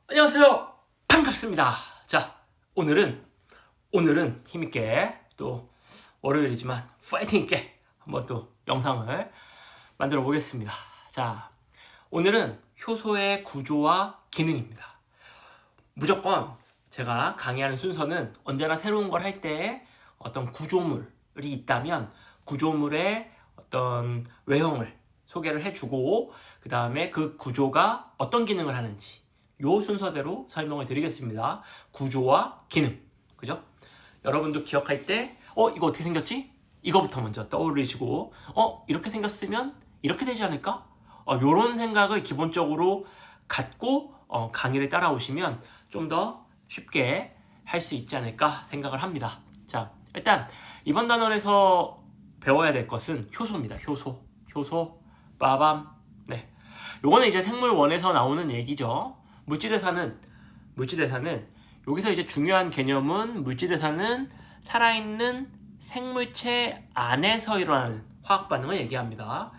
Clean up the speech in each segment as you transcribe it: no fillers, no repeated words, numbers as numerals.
안녕하세요. 반갑습니다. 자, 오늘은 힘있게 또 월요일이지만 파이팅 있게 한번 또 영상을 만들어 보겠습니다. 자, 오늘은 효소의 구조와 기능입니다. 무조건 제가 강의하는 순서는 언제나 새로운 걸 할 때 어떤 구조물이 있다면 구조물의 어떤 외형을 소개를 해주고 그 다음에 그 구조가 어떤 기능을 하는지 요 순서대로 설명을 드리겠습니다. 구조와 기능, 그죠? 여러분도 기억할 때 이거 어떻게 생겼지? 이거부터 먼저 떠올리시고 이렇게 생겼으면 이렇게 되지 않을까? 요런 생각을 기본적으로 갖고 강의를 따라오시면 좀 더 쉽게 할 수 있지 않을까 생각을 합니다. 자, 일단 이번 단원에서 배워야 될 것은 효소입니다. 효소, 빠밤. 네, 요거는 이제 생물원에서 나오는 얘기죠. 물질대사는 여기서 이제 중요한 개념은 물질대사는 살아있는 생물체 안에서 일어나는 화학 반응을 얘기합니다.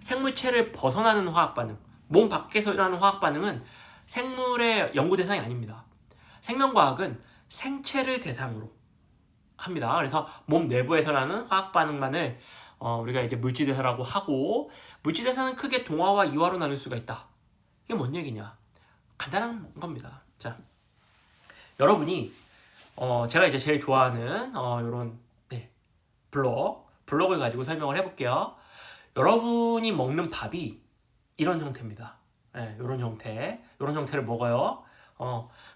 생물체를 벗어나는 화학 반응, 몸 밖에서 일어나는 화학 반응은 생물의 연구 대상이 아닙니다. 생명과학은 생체를 대상으로 합니다. 그래서 몸 내부에서 나는 화학 반응만을 우리가 이제 물질대사라고 하고, 물질대사는 크게 동화와 이화로 나눌 수가 있다. 이게 뭔 얘기냐? 간단한 겁니다. 자, 여러분이 제가 이제 제일 좋아하는 이런 블럭을 가지고 설명을 해볼게요. 여러분이 먹는 밥이 이런 형태입니다. 네, 이런 형태를 먹어요.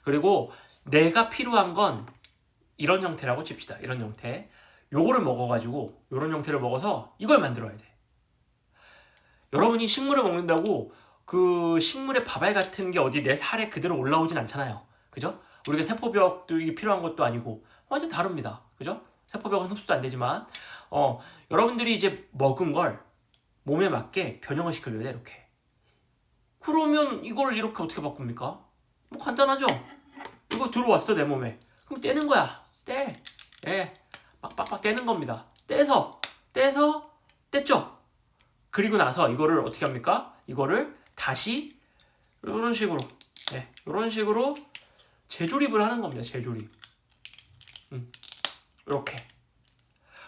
그리고 내가 필요한 건 이런 형태라고 칩시다. 이런 형태. 요거를 먹어가지고 이런 형태를 먹어서 이걸 만들어야 돼. 여러분이 식물을 먹는다고 그 식물의 밥알 같은 게 어디 내 살에 그대로 올라오진 않잖아요. 그죠? 우리가 세포벽이 필요한 것도 아니고 완전 다릅니다. 그죠? 세포벽은 흡수도 안 되지만 여러분들이 이제 먹은 걸 몸에 맞게 변형을 시켜줘야 돼. 이렇게. 그러면 이걸 이렇게 어떻게 바꿉니까? 뭐 간단하죠? 이거 들어왔어 내 몸에. 그럼 떼는 거야. 빡빡빡 떼는 겁니다. 떼서 뗐죠? 그리고 나서 이거를 어떻게 합니까? 이거를 다시 이런 식으로 재조립을 하는 겁니다. 재조립. 이렇게.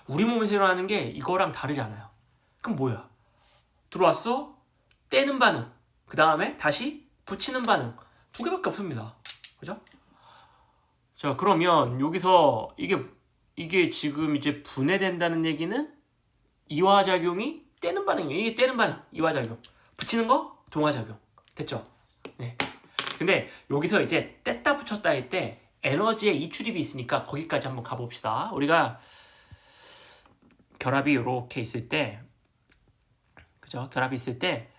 우리 몸에서 일어나는 게 이거랑 다르지 않아요. 그럼 뭐야? 들어왔어? 떼는 반응. 그 다음에 다시 붙이는 반응. 두 개밖에 없습니다. 그죠? 자, 그러면 여기서 이게 지금 이제 분해된다는 얘기는 이화작용이 떼는 반응이에요. 이게 떼는 반응, 이화작용. 붙이는 거, 동화작용. 됐죠? 네. 근데 여기서 이제 뗐다 붙였다 할 때 에너지의 이출입이 있으니까 거기까지 한번 가봅시다. 우리가 결합이 이렇게 있을 때, 그죠? 결합이 있을 때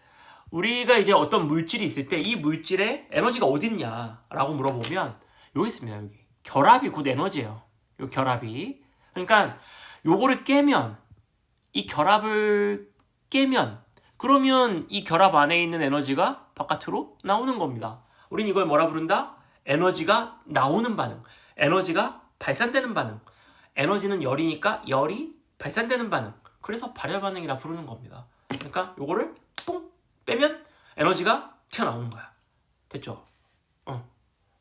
우리가 이제 어떤 물질이 있을 때 이 물질에 에너지가 어딨냐라고 물어보면 여기 있습니다. 여기. 결합이 곧 에너지예요. 요 결합이. 그러니까 요거를 깨면, 이 결합을 깨면 그러면 이 결합 안에 있는 에너지가 바깥으로 나오는 겁니다. 우린 이걸 뭐라 부른다? 에너지가 나오는 반응, 에너지가 발산되는 반응. 에너지는 열이니까 열이 발산되는 반응. 그래서 발열 반응이라 부르는 겁니다. 그러니까 요거를 뽕 빼면 에너지가 튀어나오는 거야. 됐죠?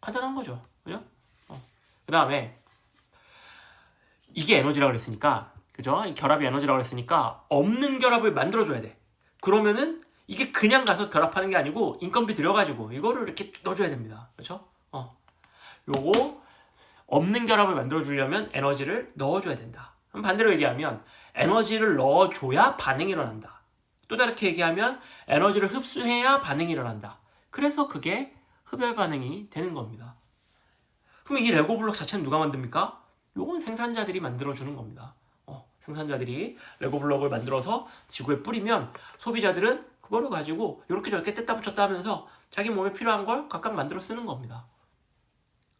간단한 거죠. 그죠? 그 다음에 이게 에너지라고 그랬으니까, 그죠? 이 결합이 에너지라고 그랬으니까 없는 결합을 만들어줘야 돼. 그러면은 이게 그냥 가서 결합하는 게 아니고 인건비 들여가지고 이거를 이렇게 넣어줘야 됩니다. 그렇죠? 요거 없는 결합을 만들어주려면 에너지를 넣어줘야 된다. 그럼 반대로 얘기하면 에너지를 넣어줘야 반응이 일어난다. 또 다르게 얘기하면 에너지를 흡수해야 반응이 일어난다. 그래서 그게 흡열 반응이 되는 겁니다. 그럼 이 레고 블록 자체는 누가 만듭니까? 요건 생산자들이 만들어주는 겁니다. 생산자들이 레고 블록을 만들어서 지구에 뿌리면 소비자들은 그거를 가지고 이렇게 저렇게 뗐다 붙였다 하면서 자기 몸에 필요한 걸 각각 만들어 쓰는 겁니다.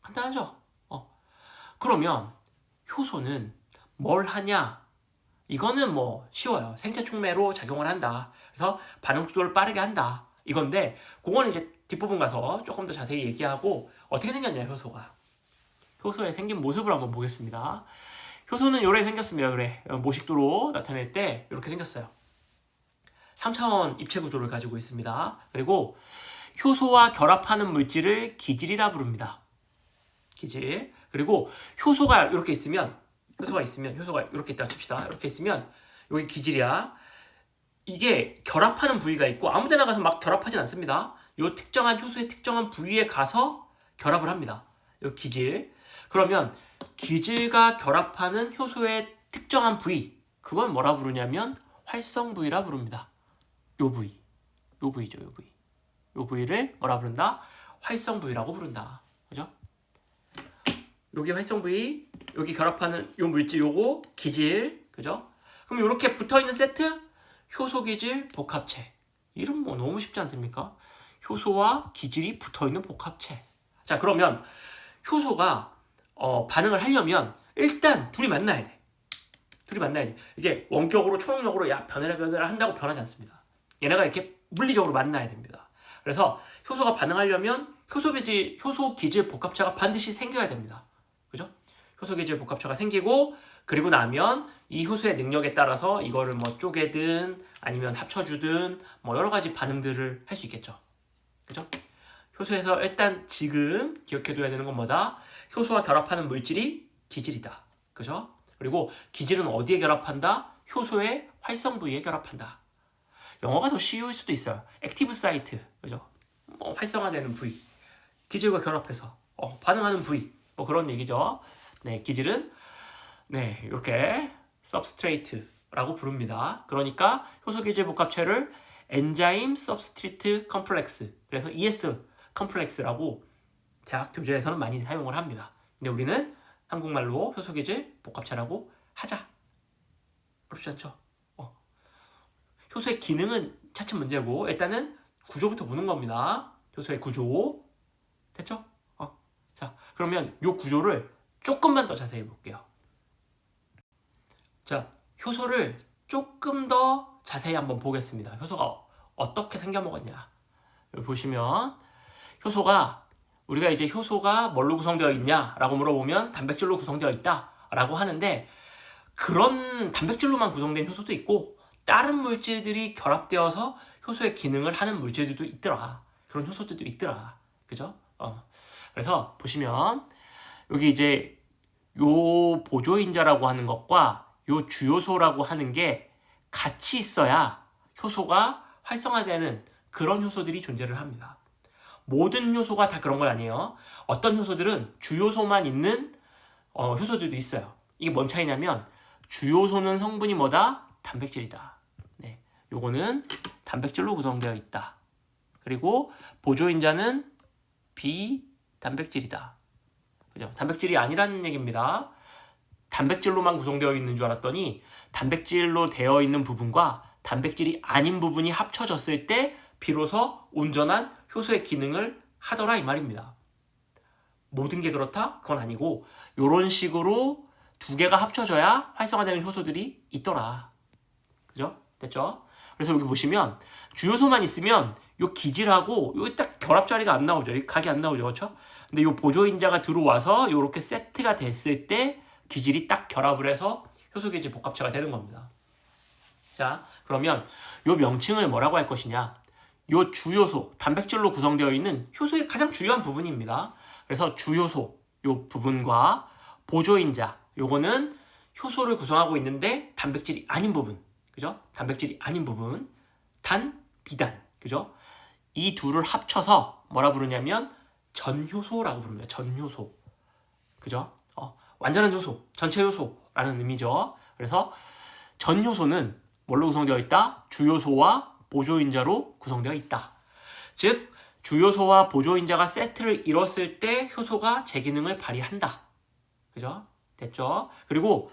간단하죠? 그러면 효소는 뭘 하냐? 이거는 뭐 쉬워요. 생체 촉매로 작용을 한다. 그래서 반응 속도를 빠르게 한다. 이건데 그거는 이제 뒷부분 가서 조금 더 자세히 얘기하고 어떻게 생겼냐 효소가. 효소의 생긴 모습을 한번 보겠습니다. 효소는 요래 생겼습니다. 그래 모식도로 나타낼 때 이렇게 생겼어요. 3차원 입체 구조를 가지고 있습니다. 그리고 효소와 결합하는 물질을 기질이라 부릅니다. 기질. 그리고 효소가 이렇게 있으면 효소가 이렇게 있다 칩시다. 이렇게 있으면 여기 기질이야. 이게 결합하는 부위가 있고 아무 데나 가서 막 결합하진 않습니다. 요 특정한 효소의 특정한 부위에 가서 결합을 합니다. 요 기질. 그러면 기질과 결합하는 효소의 특정한 부위, 그걸 뭐라 부르냐면 활성 부위라 부릅니다. 요 부위. 요 부위죠, 요 부위. 요 부위를 뭐라 부른다? 활성 부위라고 부른다. 그죠? 여기 활성 부위, 여기 결합하는 요 물질, 요거 기질. 그죠? 그럼 이렇게 붙어 있는 세트 효소 기질 복합체. 이름 뭐 너무 쉽지 않습니까? 효소와 기질이 붙어 있는 복합체. 자, 그러면 효소가 반응을 하려면 일단 둘이 만나야 돼. 둘이 만나야 돼. 이게 원격으로 초능력으로 야 변해라 한다고 변하지 않습니다. 얘네가 이렇게 물리적으로 만나야 됩니다. 그래서 효소가 반응하려면 효소 기질 복합체가 반드시 생겨야 됩니다. 그죠? 효소 기질 복합체가 생기고 그리고 나면 이 효소의 능력에 따라서 이거를 뭐 쪼개든 아니면 합쳐주든 뭐 여러 가지 반응들을 할 수 있겠죠. 그죠? 효소에서 일단 지금 기억해둬야 되는 건 뭐다? 효소와 결합하는 물질이 기질이다. 그죠? 그리고 기질은 어디에 결합한다? 효소의 활성 부위에 결합한다. 영어가 더 쉬울 수도 있어요. 액티브 사이트, 그죠? 활성화되는 부위, 기질과 결합해서 반응하는 부위, 뭐 그런 얘기죠. 네, 기질은 네 이렇게 substrate라고 부릅니다. 그러니까 효소 기질 복합체를 엔자임 서브스트레이트 컴플렉스, 그래서 ES 컴플렉스라고 대학 교재에서는 많이 사용을 합니다. 근데 우리는 한국말로 효소 기질 복합체라고 하자. 어렵지 않죠? 효소의 기능은 차츰 문제고 일단은 구조부터 보는 겁니다. 효소의 구조. 됐죠? 자, 그러면 이 구조를 조금만 더 자세히 볼게요. 자, 효소를 조금 더 자세히 한번 보겠습니다. 효소가 어떻게 생겨먹었냐. 여기 보시면 효소가 우리가 이제 효소가 뭘로 구성되어 있냐라고 물어보면 단백질로 구성되어 있다라고 하는데 그런 단백질로만 구성된 효소도 있고 다른 물질들이 결합되어서 효소의 기능을 하는 물질들도 있더라. 그런 효소들도 있더라. 그죠? 그래서 보시면 여기 이제 요 보조인자라고 하는 것과 요 주요소라고 하는 게 같이 있어야 효소가 활성화되는 그런 효소들이 존재를 합니다. 모든 효소가 다 그런 건 아니에요. 어떤 효소들은 주요소만 있는 효소들도 있어요. 이게 뭔 차이냐면 주요소는 성분이 뭐다? 단백질이다. 네, 요거는 단백질로 구성되어 있다. 그리고 보조인자는 비단백질이다. 그죠? 단백질이 아니라는 얘기입니다. 단백질로만 구성되어 있는 줄 알았더니 단백질로 되어 있는 부분과 단백질이 아닌 부분이 합쳐졌을 때 비로소 온전한 효소의 기능을 하더라 이 말입니다. 모든 게 그렇다? 그건 아니고 이런 식으로 두 개가 합쳐져야 활성화되는 효소들이 있더라. 그죠? 됐죠? 그래서 여기 보시면 주요소만 있으면 요 기질하고 여기 딱 결합 자리가 안 나오죠. 여기 각이 안 나오죠. 그렇죠? 근데 요 보조인자가 들어와서 이렇게 세트가 됐을 때 기질이 딱 결합을 해서 효소 기질 복합체가 되는 겁니다. 자, 그러면 요 명칭을 뭐라고 할 것이냐? 요 주요소, 단백질로 구성되어 있는 효소의 가장 중요한 부분입니다. 그래서 주요소 요 부분과 보조인자 요거는 효소를 구성하고 있는데 단백질이 아닌 부분. 그죠? 단백질이 아닌 부분. 단, 비단. 그죠? 이 둘을 합쳐서 뭐라 부르냐면 전효소라고 부릅니다. 전효소. 그죠? 완전한 효소, 전체 효소라는 의미죠. 그래서 전효소는 뭘로 구성되어 있다? 주요소와 보조인자로 구성되어 있다. 즉, 주요소와 보조인자가 세트를 이뤘을 때 효소가 제 기능을 발휘한다. 그죠? 됐죠? 그리고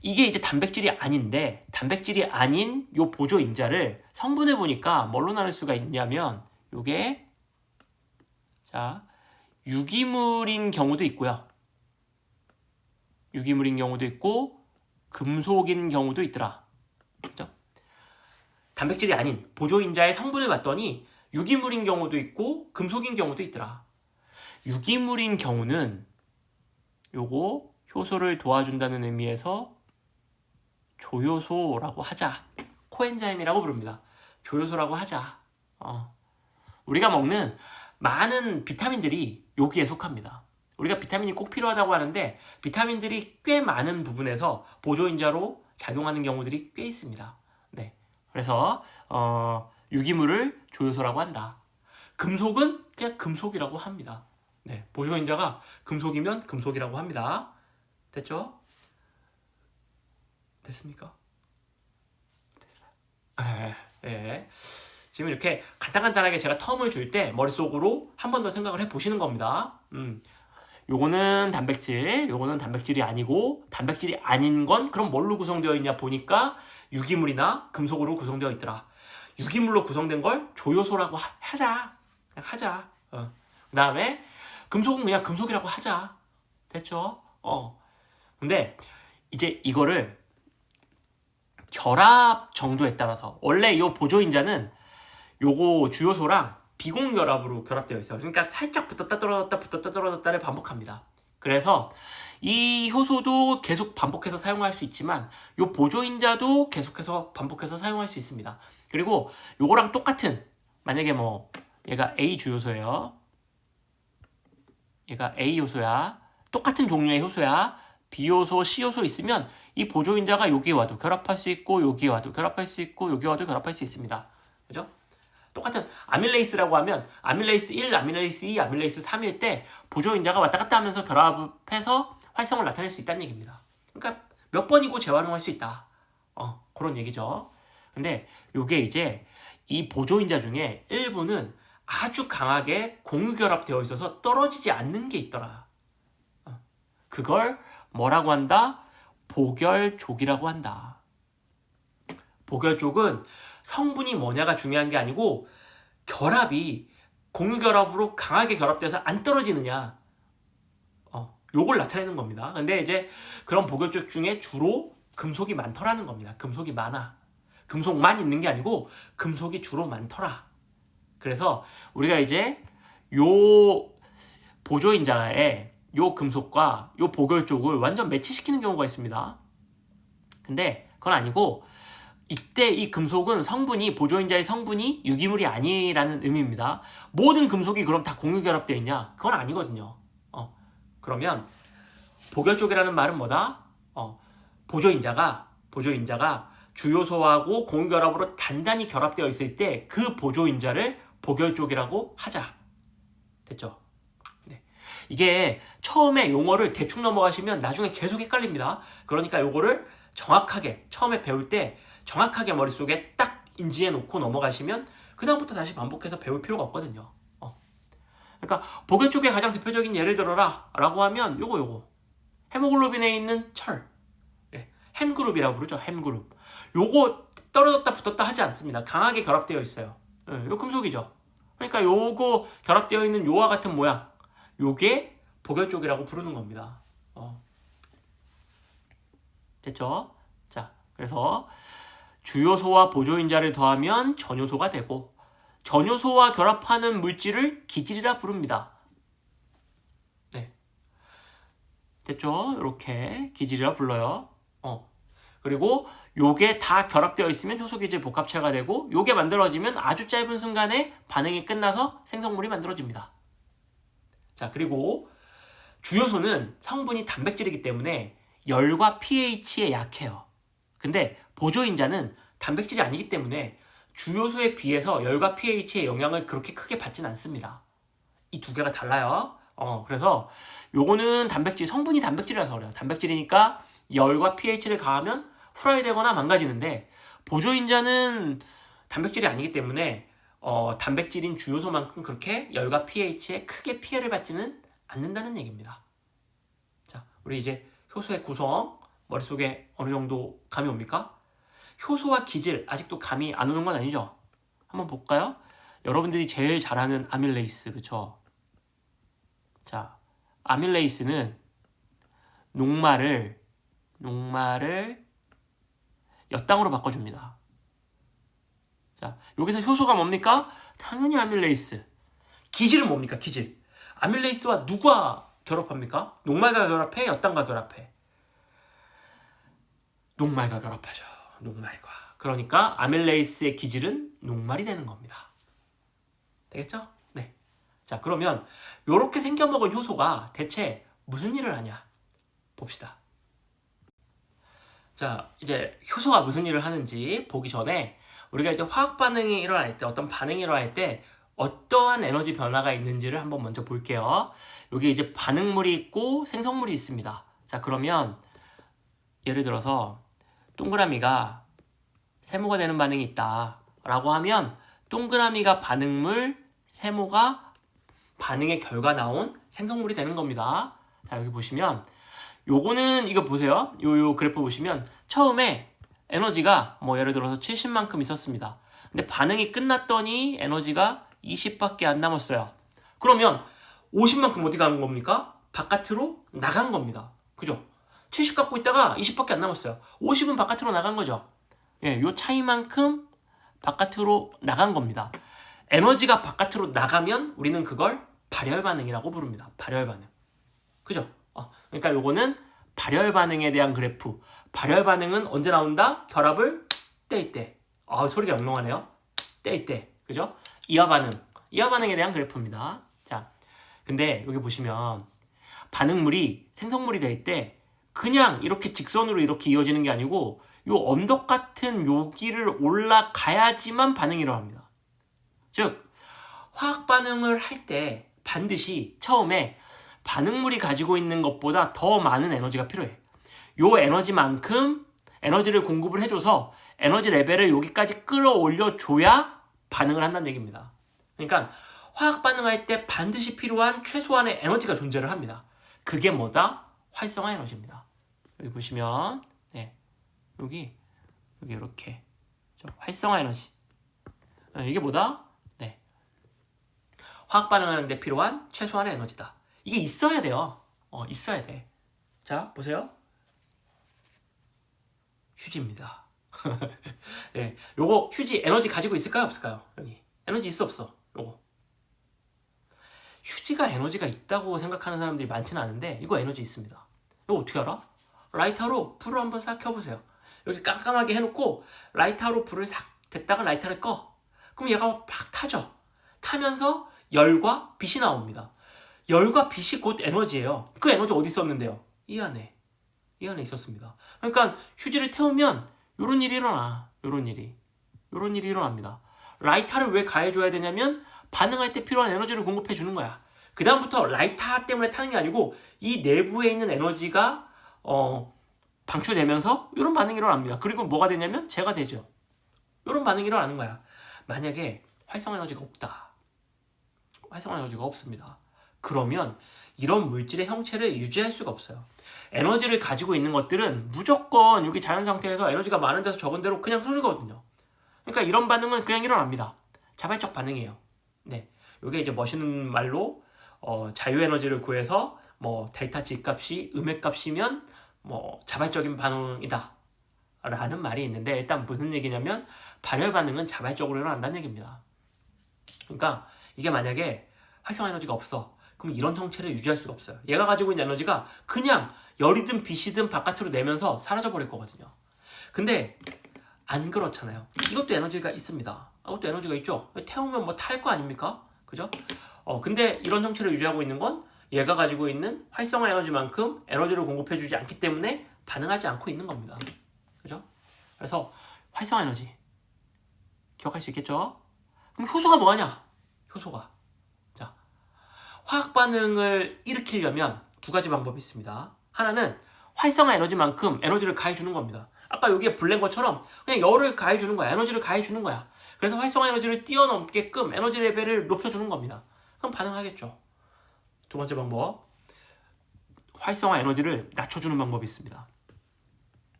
이게 이제 단백질이 아닌데 단백질이 아닌 요 보조인자를 성분을 보니까 뭘로 나눌 수가 있냐면 요게 자 유기물인 경우도 있고요. 유기물인 경우도 있고 금속인 경우도 있더라. 그죠? 단백질이 아닌 보조인자의 성분을 봤더니 유기물인 경우도 있고 금속인 경우도 있더라. 유기물인 경우는 요거 효소를 도와준다는 의미에서 조효소라고 하자. 코엔자임이라고 부릅니다. 조효소라고 하자. 우리가 먹는 많은 비타민들이 여기에 속합니다. 우리가 비타민이 꼭 필요하다고 하는데 비타민들이 꽤 많은 부분에서 보조인자로 작용하는 경우들이 꽤 있습니다. 네, 그래서 유기물을 조효소라고 한다. 금속은 그냥 금속이라고 합니다. 네, 보조인자가 금속이면 금속이라고 합니다. 됐죠? 됐습니까? 됐어요. 네. 지금 이렇게 간단하게 제가 텀을 줄 때 머릿속으로 한 번 더 생각을 해보시는 겁니다. 요거는 단백질, 요거는 단백질이 아니고 단백질이 아닌 건 그럼 뭘로 구성되어 있냐 보니까 유기물이나 금속으로 구성되어 있더라. 유기물로 구성된 걸 조효소라고 하자. 그냥 하자. 그 다음에 금속은 그냥 금속이라고 하자. 됐죠? 근데 이제 이거를 결합 정도에 따라서 원래 이 보조인자는 요거 주요소랑 비공결합으로 결합되어 있어요. 그러니까 살짝 붙었다 떨어졌다 붙었다 떨어졌다를 반복합니다. 그래서 이 효소도 계속 반복해서 사용할 수 있지만 요 보조인자도 계속해서 반복해서 사용할 수 있습니다. 그리고 요거랑 똑같은 만약에 뭐 얘가 A 주요소예요. 얘가 A 요소야. 똑같은 종류의 효소야. B 요소, C 요소 있으면 이 보조인자가 여기에 와도 결합할 수 있고 여기에 와도 결합할 수 있고 여기에 와도 결합할 수 있습니다. 그죠? 똑같은 아밀레이스라고 하면 아밀레이스 1, 아밀레이스 2, 아밀레이스 3일 때 보조인자가 왔다 갔다 하면서 결합해서 활성을 나타낼 수 있다는 얘기입니다. 그러니까 몇 번이고 재활용할 수 있다. 그런 얘기죠. 근데 요게 이제 이 보조인자 중에 일부는 아주 강하게 공유결합되어 있어서 떨어지지 않는 게 있더라. 그걸 뭐라고 한다? 보결족이라고 한다. 보결족은 성분이 뭐냐가 중요한 게 아니고 결합이 공유결합으로 강하게 결합돼서 안 떨어지느냐, 요걸 나타내는 겁니다. 근데 이제 그런 보결족 중에 주로 금속이 많더라는 겁니다. 금속이 많아. 금속만 있는 게 아니고 금속이 주로 많더라. 그래서 우리가 이제 요 보조인자에 요 금속과 요 보결족을 완전 매치시키는 경우가 있습니다. 근데 그건 아니고 이때 이 금속은 성분이 보조인자의 성분이 유기물이 아니라는 의미입니다. 모든 금속이 그럼 다 공유결합되어 있냐? 그건 아니거든요. 그러면 보결족이라는 말은 뭐다? 보조인자가 주요소하고 공유결합으로 단단히 결합되어 있을 때 그 보조인자를 보결족이라고 하자. 됐죠? 네. 이게 처음에 용어를 대충 넘어가시면 나중에 계속 헷갈립니다. 그러니까 요거를 정확하게 처음에 배울 때 정확하게 머릿속에 딱 인지해 놓고 넘어가시면 그 다음부터 다시 반복해서 배울 필요가 없거든요. 그러니까 보결족의 가장 대표적인 예를 들어라 라고 하면 요거 헤모글로빈에 있는 철, 햄그룹이라고 부르죠. 햄그룹. 요거 떨어졌다 붙었다 하지 않습니다. 강하게 결합되어 있어요. 요 금속이죠. 그러니까 요거 결합되어 있는 요와 같은 모양, 요게 보결족이라고 부르는 겁니다. 됐죠? 자, 그래서 주요소와 보조인자를 더하면 전요소가 되고 전요소와 결합하는 물질을 기질이라 부릅니다. 네, 됐죠? 이렇게 기질이라 불러요. 그리고 요게 다 결합되어 있으면 효소기질 복합체가 되고 요게 만들어지면 아주 짧은 순간에 반응이 끝나서 생성물이 만들어집니다. 자, 그리고 주요소는 성분이 단백질이기 때문에 열과 pH에 약해요. 근데 보조인자는 단백질이 아니기 때문에 주요소에 비해서 열과 pH의 영향을 그렇게 크게 받진 않습니다. 이 두 개가 달라요. 그래서 요거는 단백질, 성분이 단백질이라서 그래요. 단백질이니까 열과 pH를 가하면 후라이되거나 망가지는데 보조인자는 단백질이 아니기 때문에 단백질인 주요소만큼 그렇게 열과 pH에 크게 피해를 받지는 않는다는 얘기입니다. 자, 우리 이제 효소의 구성 머릿속에 어느 정도 감이 옵니까? 효소와 기질 아직도 감이 안 오는 건 아니죠? 한번 볼까요? 여러분들이 제일 잘 아는 아밀레이스, 그쵸? 자, 아밀레이스는 녹말을 엿당으로 바꿔줍니다. 자, 여기서 효소가 뭡니까? 당연히 아밀레이스. 기질은 뭡니까? 기질. 아밀레이스와 누가 결합합니까? 녹말과 결합해? 엿당과 결합해? 녹말과 결합하죠. 녹말과. 그러니까 아밀레이스의 기질은 녹말이 되는 겁니다. 되겠죠? 네. 자, 그러면 이렇게 생겨먹은 효소가 대체 무슨 일을 하냐 봅시다. 자, 이제 효소가 무슨 일을 하는지 보기 전에 우리가 이제 화학 반응이 일어날 때, 어떤 반응이 일어날 때 어떠한 에너지 변화가 있는지를 한번 먼저 볼게요. 여기 이제 반응물이 있고 생성물이 있습니다. 자, 그러면 예를 들어서 동그라미가 세모가 되는 반응이 있다 라고 하면 동그라미가 반응물, 세모가 반응의 결과 나온 생성물이 되는 겁니다. 자, 여기 보시면 요거는 이거 보세요. 요 그래프 보시면 처음에 에너지가 뭐 예를 들어서 70만큼 있었습니다. 근데 반응이 끝났더니 에너지가 20밖에 안 남았어요. 그러면 50만큼 어디 간 겁니까? 바깥으로 나간 겁니다. 그죠? 70 갖고 있다가 20밖에 안 남았어요. 50은 바깥으로 나간 거죠. 예, 요 차이만큼 바깥으로 나간 겁니다. 에너지가 바깥으로 나가면 우리는 그걸 발열 반응이라고 부릅니다. 발열 반응. 그죠? 그러니까 요거는 발열 반응에 대한 그래프. 발열 반응은 언제 나온다? 결합을 뗄 때. 소리가 영롱하네요. 뗄 때. 그죠? 이하 반응. 이하 반응에 대한 그래프입니다. 자, 근데 여기 보시면 반응물이 생성물이 될 때 그냥 이렇게 직선으로 이렇게 이어지는 게 아니고 요 언덕 같은 여기를 올라가야지만 반응이 일어납니다. 즉 화학 반응을 할 때 반드시 처음에 반응물이 가지고 있는 것보다 더 많은 에너지가 필요해. 요 에너지만큼 에너지를 공급을 해줘서 에너지 레벨을 여기까지 끌어올려 줘야 반응을 한다는 얘기입니다. 그러니까 화학 반응할 때 반드시 필요한 최소한의 에너지가 존재를 합니다. 그게 뭐다? 활성화 에너지입니다. 여기 보시면 여기 이렇게 활성화 에너지. 이게 뭐다? 네, 화학 반응하는데 필요한 최소한의 에너지다. 이게 있어야 돼요. 있어야 돼. 자, 보세요. 휴지입니다. 네, 요거 휴지 에너지 가지고 있을까요? 없을까요? 여기 에너지 있어 없어? 요거 휴지가 에너지가 있다고 생각하는 사람들이 많지는 않은데 이거 에너지 있습니다. 이거 어떻게 알아? 라이터로 불을 한번 싹 켜보세요. 이렇게 깜깜하게 해놓고 라이터로 불을 싹 댔다가 라이터를 꺼. 그럼 얘가 막 타죠. 타면서 열과 빛이 나옵니다. 열과 빛이 곧 에너지예요. 그 에너지 어디 있었는데요? 이 안에 있었습니다. 그러니까 휴지를 태우면 요런 일이 일어나. 요런 일이 일어납니다. 라이터를 왜 가해줘야 되냐면 반응할 때 필요한 에너지를 공급해 주는 거야. 그 다음부터 라이터 때문에 타는 게 아니고 이 내부에 있는 에너지가 방출되면서 이런 반응이 일어납니다. 그리고 뭐가 되냐면 재가 되죠. 이런 반응이 일어나는 거야. 만약에 활성화 에너지가 없다. 활성화 에너지가 없습니다. 그러면 이런 물질의 형체를 유지할 수가 없어요. 에너지를 가지고 있는 것들은 무조건 여기 자연 상태에서 에너지가 많은 데서 적은 데로 그냥 흐르거든요. 그러니까 이런 반응은 그냥 일어납니다. 자발적 반응이에요. 네, 이게 이제 멋있는 말로 자유 에너지를 구해서 뭐 델타 G 값이 음의 값이면 뭐 자발적인 반응이다 라는 말이 있는데, 일단 무슨 얘기냐면 발열 반응은 자발적으로 일어난다는 얘기입니다. 그러니까 이게 만약에 활성화 에너지가 없어, 그럼 이런 형체를 유지할 수가 없어요. 얘가 가지고 있는 에너지가 그냥 열이든 빛이든 바깥으로 내면서 사라져 버릴 거거든요. 근데 안 그렇잖아요. 이것도 에너지가 있습니다. 이것도 에너지가 있죠. 태우면 뭐 탈 거 아닙니까? 그죠? 근데 이런 형체를 유지하고 있는 건 얘가 가지고 있는 활성화 에너지만큼 에너지를 공급해주지 않기 때문에 반응하지 않고 있는 겁니다. 그죠? 그래서 활성화 에너지 기억할 수 있겠죠? 그럼 효소가 뭐하냐? 효소가 자, 화학 반응을 일으키려면 두 가지 방법이 있습니다. 하나는 활성화 에너지만큼 에너지를 가해주는 겁니다. 아까 여기에 불낸 것처럼 그냥 열을 가해주는 거야. 에너지를 가해주는 거야. 그래서 활성화 에너지를 뛰어넘게끔 에너지 레벨을 높여주는 겁니다. 그럼 반응하겠죠. 두 번째 방법, 활성화 에너지를 낮춰주는 방법이 있습니다.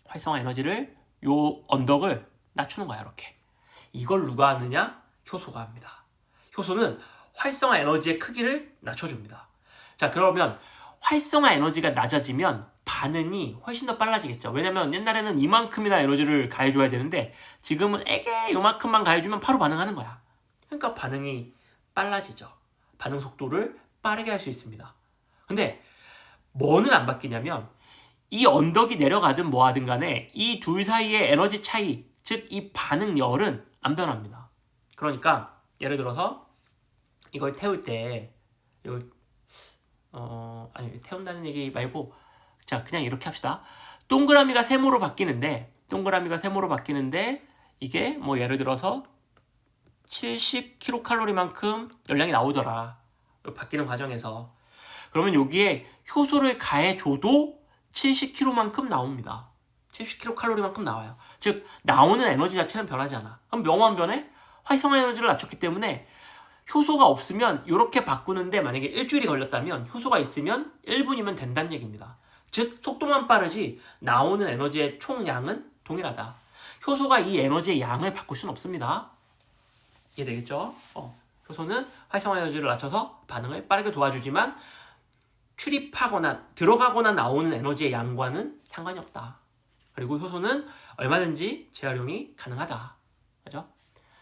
활성화 에너지를 요 언덕을 낮추는 거야. 이렇게. 이걸 누가 하느냐? 효소가 합니다. 효소는 활성화 에너지의 크기를 낮춰줍니다. 자, 그러면 활성화 에너지가 낮아지면 반응이 훨씬 더 빨라지겠죠. 왜냐면 옛날에는 이만큼이나 에너지를 가해줘야 되는데 지금은 에게 요만큼만 가해주면 바로 반응하는 거야. 그러니까 반응이 빨라지죠. 반응 속도를 빠르게 할 수 있습니다. 근데 뭐는 안 바뀌냐면 이 언덕이 내려가든 뭐하든 간에 이 둘 사이의 에너지 차이, 즉 이 반응열은 안 변합니다. 그러니까 예를 들어서 이걸 태울 때 이걸 아니 태운다는 얘기 말고 자 그냥 이렇게 합시다. 동그라미가 세모로 바뀌는데 이게 뭐 예를 들어서 70kcal만큼 열량이 나오더라. 바뀌는 과정에서. 그러면 여기에 효소를 가해줘도 70kcal만큼 나옵니다. 70kcal만큼 나와요. 즉 나오는 에너지 자체는 변하지 않아. 그럼 뭐만 변해? 활성화 에너지를 낮췄기 때문에 효소가 없으면 이렇게 바꾸는데 만약에 일주일이 걸렸다면 효소가 있으면 1분이면 된다는 얘기입니다. 즉 속도만 빠르지 나오는 에너지의 총량은 동일하다. 효소가 이 에너지의 양을 바꿀 수는 없습니다. 이해되겠죠? 효소는 활성화 에너지를 낮춰서 반응을 빠르게 도와주지만 출입하거나 들어가거나 나오는 에너지의 양과는 상관이 없다. 그리고 효소는 얼마든지 재활용이 가능하다. 그죠?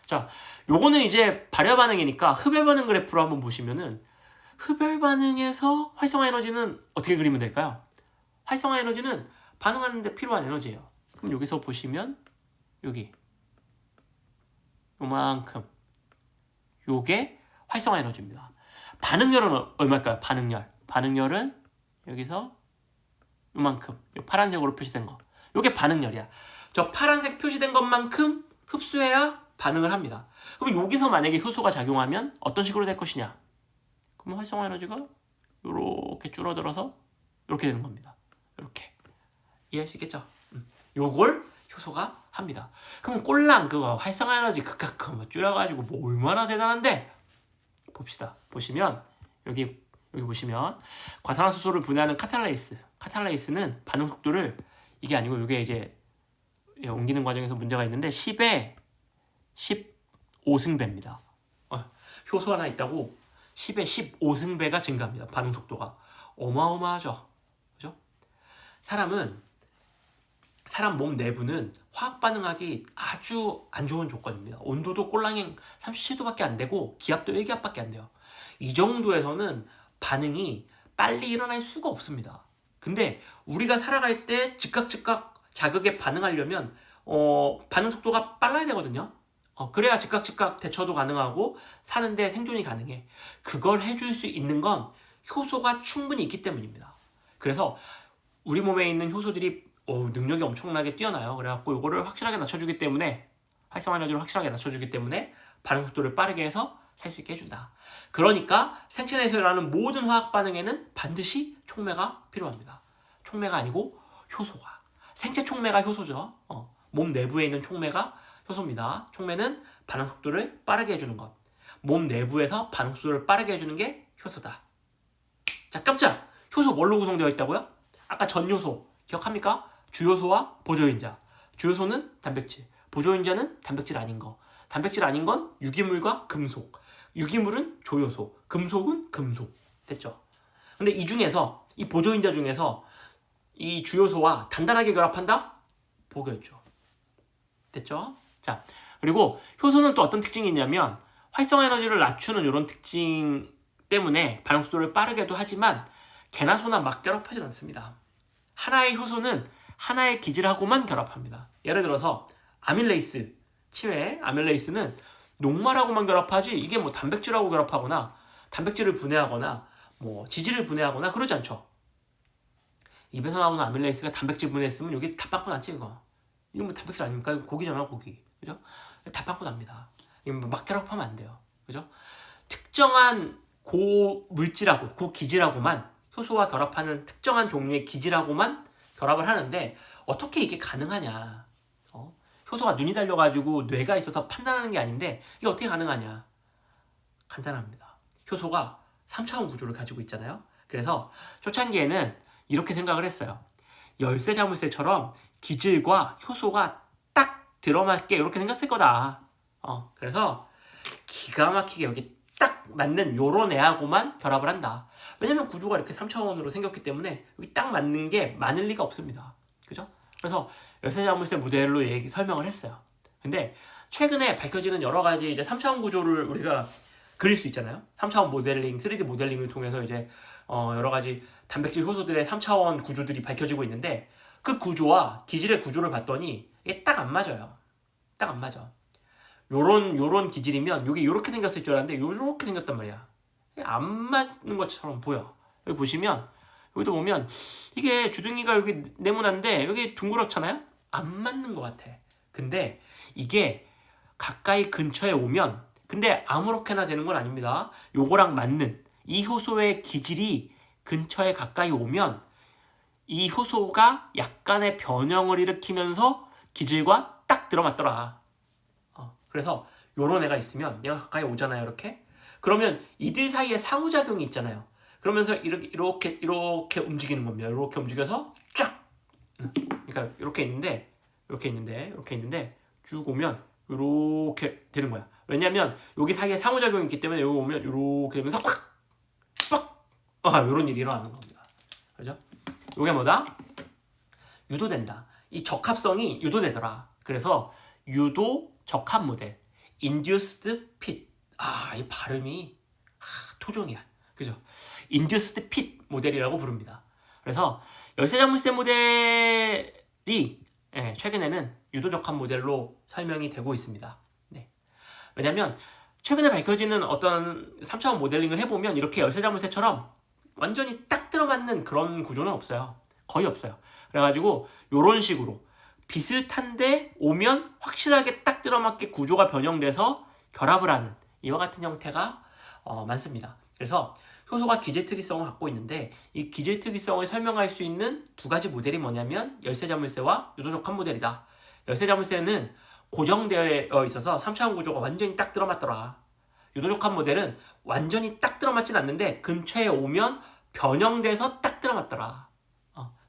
자, 요거는 이제 발열 반응이니까 흡열 반응 그래프로 한번 보시면은 흡열 반응에서 활성화 에너지는 어떻게 그리면 될까요? 활성화 에너지는 반응하는데 필요한 에너지예요. 그럼 여기서 보시면 여기 요만큼 요게 활성화 에너지입니다. 반응열은 얼마일까요? 반응열은 여기서 요만큼 요 파란색으로 표시된 거 요게 반응열이야. 저 파란색 표시된 것만큼 흡수해야 반응을 합니다. 그럼 여기서 만약에 효소가 작용하면 어떤 식으로 될 것이냐? 그럼 활성화 에너지가 이렇게 줄어들어서 이렇게 되는 겁니다. 이렇게 이해할 수 있겠죠? 요걸 효소가 합니다. 그럼 꼴랑 그거 활성화 에너지 극각 그거 줄여가지고 뭐 얼마나 대단한데? 봅시다. 보시면 여기 보시면 과산화수소를 분해하는 카탈레이스는 반응 속도를 이게 아니고 이게 이제 옮기는 과정에서 문제가 있는데 10에 15승배입니다. 효소 하나 있다고 10에 15승배가 증가합니다. 반응 속도가 어마어마하죠. 그죠? 사람 몸 내부는 화학 반응하기 아주 안 좋은 조건입니다. 온도도 꼴랑행 37도밖에 안 되고 기압도 1기압밖에 안 돼요. 이 정도에서는 반응이 빨리 일어날 수가 없습니다. 근데 우리가 살아갈 때 즉각 자극에 반응하려면 반응 속도가 빨라야 되거든요. 그래야 즉각 대처도 가능하고 사는데 생존이 가능해. 그걸 해줄 수 있는 건 효소가 충분히 있기 때문입니다. 그래서 우리 몸에 있는 효소들이 능력이 엄청나게 뛰어나요. 그래갖고 이거를 확실하게 낮춰주기 때문에 활성화 에너지를 확실하게 낮춰주기 때문에 반응 속도를 빠르게 해서 살 수 있게 해준다. 그러니까 생체 내에서 일어나는 모든 화학 반응에는 반드시 촉매가 필요합니다. 촉매가 아니고 효소가. 생체 촉매가 효소죠. 몸 내부에 있는 촉매가 효소입니다. 촉매는 반응 속도를 빠르게 해주는 것. 몸 내부에서 반응 속도를 빠르게 해주는 게 효소다. 자, 깜짝! 효소 뭘로 구성되어 있다고요? 아까 전효소 기억합니까? 주요소와 보조인자. 주요소는 단백질, 보조인자는 단백질 아닌 거. 단백질 아닌 건 유기물과 금속. 유기물은 조요소, 금속은 금속. 됐죠? 근데 이 중에서 이 보조인자 중에서 이 주요소와 단단하게 결합한다? 보교였죠. 됐죠? 자, 그리고 효소는 또 어떤 특징이 있냐면 활성화 에너지를 낮추는 이런 특징 때문에 반응 속도를 빠르게도 하지만 개나 소나 막 결합하지 않습니다. 하나의 효소는 하나의 기질하고만 결합합니다. 예를 들어서 아밀레이스, 치매 아밀레이스는 녹말하고만 결합하지 이게 뭐 단백질하고 결합하거나 단백질을 분해하거나 뭐 지질을 분해하거나 그러지 않죠. 입에서 나오는 아밀레이스가 단백질 분해했으면 여기 다 빵꾸 났지 이거. 이건 뭐 단백질 아닙니까? 이거 고기잖아 고기. 그죠? 다 빵꾸 납니다. 이건 막 결합하면 안 돼요. 그죠? 특정한 고물질하고 고기질하고만 효소와 결합하는 특정한 종류의 기질하고만 결합을 하는데 어떻게 이게 가능하냐? 효소가 눈이 달려가지고 뇌가 있어서 판단하는 게 아닌데 이게 어떻게 가능하냐? 간단합니다. 효소가 3차원 구조를 가지고 있잖아요. 그래서 초창기에는 이렇게 생각을 했어요. 열쇠 자물쇠처럼 기질과 효소가 딱 들어맞게 이렇게 생겼을 거다. 그래서 기가 막히게 여기 딱 맞는 요런 애하고만 결합을 한다. 왜냐면 구조가 이렇게 3차원으로 생겼기 때문에 여기 딱 맞는 게 많을 리가 없습니다. 그죠? 그래서 열쇠 자물쇠 모델로 설명을 했어요. 근데 최근에 밝혀지는 여러 가지 이제 3차원 구조를 우리가 그릴 수 있잖아요. 3차원 모델링, 3D 모델링을 통해서 이제 여러 가지 단백질 효소들의 3차원 구조들이 밝혀지고 있는데 그 구조와 기질의 구조를 봤더니 이게 딱 안 맞아요. 딱 안 맞아. 요런 기질이면 요게 요렇게 생겼을 줄 알았는데 요렇게 생겼단 말이야. 안 맞는 것처럼 보여. 여기 보시면 여기도 보면 이게 주둥이가 여기 네모난데 여기 둥그렇잖아요. 안 맞는 것 같아. 근데 이게 가까이 근처에 오면 근데 아무렇게나 되는 건 아닙니다. 요거랑 맞는 이 효소의 기질이 근처에 가까이 오면 이 효소가 약간의 변형을 일으키면서 기질과 딱 들어맞더라. 그래서 요런 애가 있으면 얘가 가까이 오잖아요. 이렇게. 그러면 이들 사이에 상호작용이 있잖아요. 그러면서 이렇게 움직이는 겁니다. 이렇게 움직여서 쫙. 그러니까 이렇게 있는데 쭉 오면 이렇게 되는 거야. 왜냐면 여기 사이에 상호작용이 있기 때문에 여기 오면 이렇게 되면서 빡! 이런 일이 일어나는 겁니다. 그죠? 이게 뭐다? 유도된다. 이 적합성이 유도되더라. 그래서 유도 적합 모델, induced fit. 이 발음이 토종이야. 그죠? induced fit 모델이라고 부릅니다. 그래서 열쇠자물쇠 모델이 최근에는 유도 적합 모델로 설명이 되고 있습니다. 네. 왜냐면 최근에 밝혀지는 어떤 3차원 모델링을 해보면 이렇게 열쇠자물쇠처럼 완전히 딱 들어맞는 그런 구조는 없어요. 거의 없어요. 그래가지고 이런 식으로 비슷한데 오면 확실하게 딱 들어맞게 구조가 변형돼서 결합을 하는 이와 같은 형태가 많습니다. 그래서 효소가 기질 특이성을 갖고 있는데 이 기질 특이성을 설명할 수 있는 두 가지 모델이 뭐냐면 열쇠자물쇠와 유도적합 모델이다. 열쇠자물쇠는 고정되어 있어서 3차원 구조가 완전히 딱 들어맞더라. 유도적합 모델은 완전히 딱 들어맞진 않는데 근처에 오면 변형돼서 딱 들어맞더라.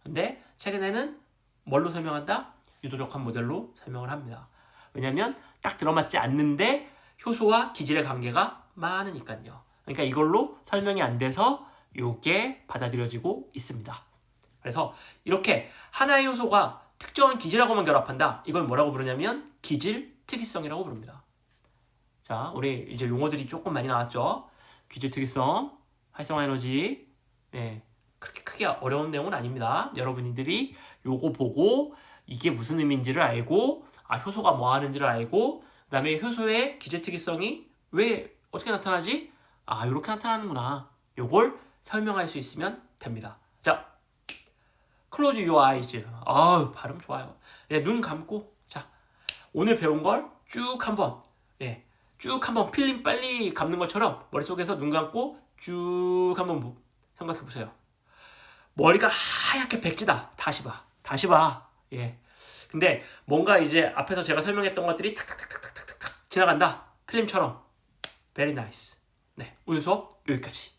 근데 최근에는 뭘로 설명한다? 유도적합 모델로 설명을 합니다. 왜냐면 딱 들어맞지 않는데 효소와 기질의 관계가 많으니까요. 그러니까 이걸로 설명이 안 돼서 이게 받아들여지고 있습니다. 그래서 이렇게 하나의 효소가 특정한 기질하고만 결합한다. 이걸 뭐라고 부르냐면 기질 특이성이라고 부릅니다. 자, 우리 이제 용어들이 조금 많이 나왔죠. 기질 특이성, 활성화 에너지. 네, 그렇게 크게 어려운 내용은 아닙니다. 여러분들이 요거 보고 이게 무슨 의미인지를 알고 효소가 뭐 하는지를 알고 그 다음에 효소의 기질 특이성이 왜 어떻게 나타나지? 이렇게 나타나는구나. 요걸 설명할 수 있으면 됩니다. 자, close your eyes. 발음 좋아요. 눈 감고 자, 오늘 배운 걸 쭉 한번 필름 빨리 감는 것처럼 머릿속에서 눈 감고 쭉 한번 생각해 보세요. 머리가 하얗게 백지다. 다시 봐. 예. 근데 뭔가 이제 앞에서 제가 설명했던 것들이 탁탁탁탁탁탁 지나간다. 필름처럼. Very nice. 네, 오늘 수업 여기까지.